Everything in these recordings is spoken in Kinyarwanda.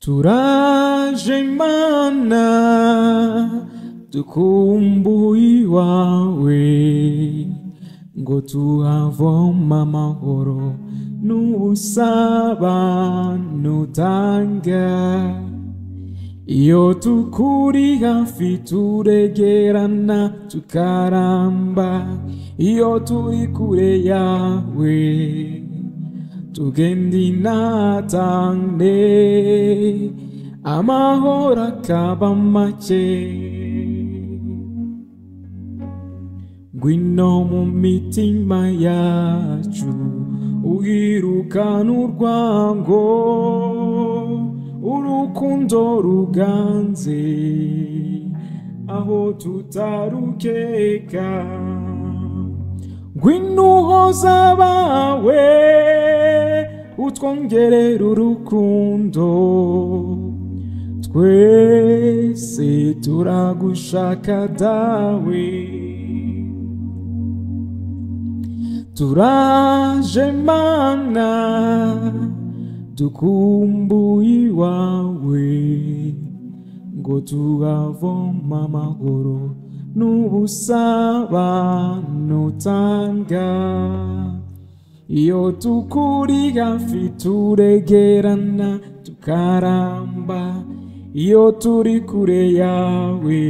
Turaje Mana dukumbuye iwawe ngo tuhavoma amahoro n'ubusabane utanga. Iyo tukuri hafi turegerana tukaramba, iyo turi kure yawe tugenda inatane, amahoro akaba make. Ngwino mu mitima yacu uhirukana urwango, urukundo ruganze aho tutarukeka. Ngwino uhoza abawe utwongerera urukundo, twese turagushaka dawe. Turaje Mana dukumbuye iwawe ngo tuhavoma amahoro n'ubusabane utanga. Iyo tukuri hafi turegerana tukaramba, iyo turi kure yawe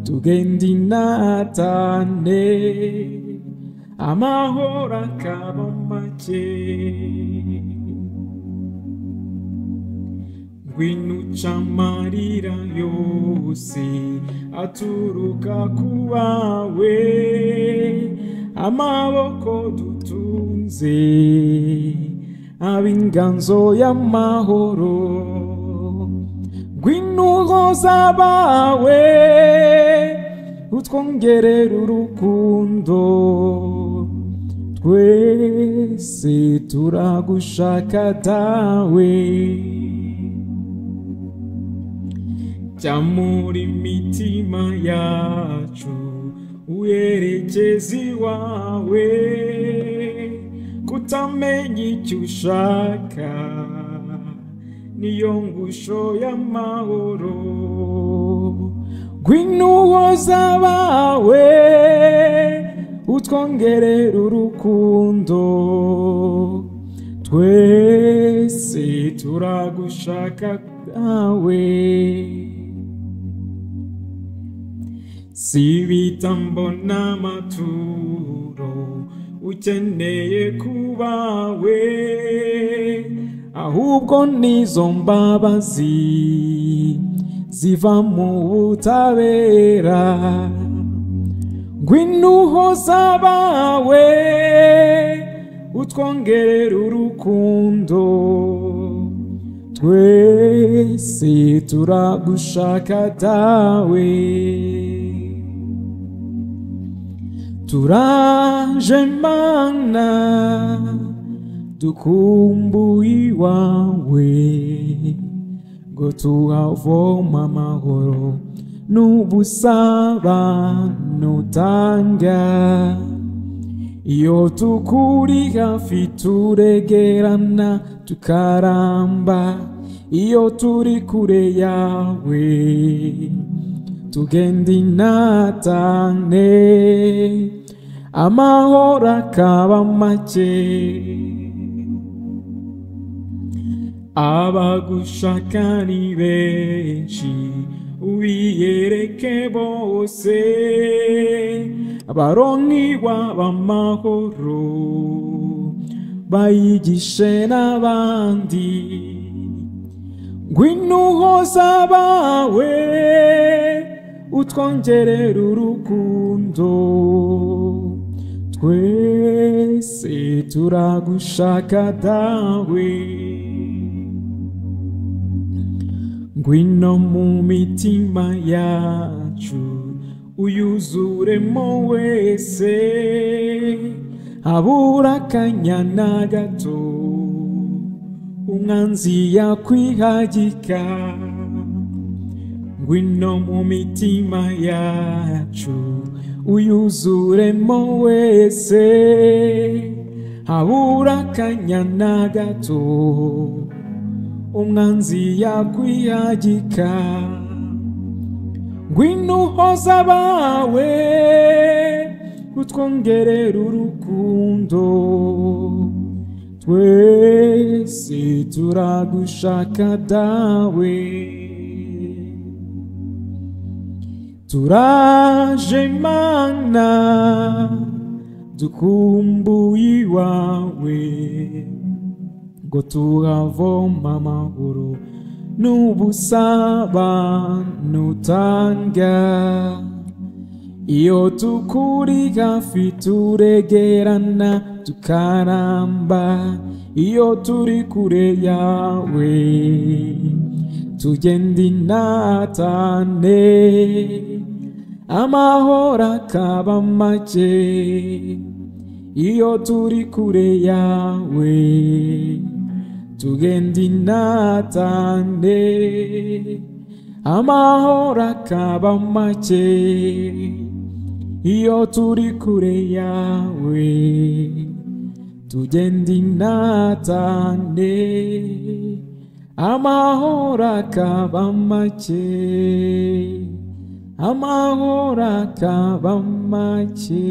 tugenda inatane, amahoro akaba make. Ngwino uca amarira yose aturuka ku bawe, amaboko dutunze ab'inganzo y'amahoro. Ngwino uhoza abawe utwongerera urukundo, twese turagushaka dawe. Jya muri mitima yacu uyerekeza iwawe, kutamenya icyo ushaka niyo ngusho y'amahoro. Ngwino uhoza abawe utwongerera urukundo, twese turagushaka dawe. Si ibitambo n'amaturo ukeneye kubawe, ahubwo nizo mbabazi ziva mu butabera. Ngwino uhoza abawe utwongerera urukundo, twese turagushaka dawe. Turaje Mana dukumbuye iwawe ngo tuhavoma amahoro n'ubusabane utanga. Iyo tukuri hafi turegerana tukaramba, iyo turi kure yawe tugenda inatane, amahoro akaba make. Abagushaka ni benshi ubiyereke bose, abaronkigwa b'amahoro bayigishe n'abandi. Ngwino uhoza abawe utwongerera urukundo, twese turagushaka dawe. Ngwino mu mitima yacu uyuzuremo wese, habura akanya na gato umwanzi yakwihagika. Ngwino mu mitima yacu uyuzuremo wese, habura akanya na gato umwanzi yakwihagika. Ngwino uhoza abawe utwongerera urukundo, twese turagushaka dawe. Turaje Mana dukumbuye iwawe, ngo tuhavoma amahoro n'ubusabane utanga. Iyo tukuri hafi turegerana tukaramba, iyo turi kure yawe tugenda inatane, amahoro akaba make. Iyo turi kure yawe tugenda inatane, amahoro akaba make. Iyo turi kure yawe tugenda inatane, amahoro akaba make, amahoro akaba make.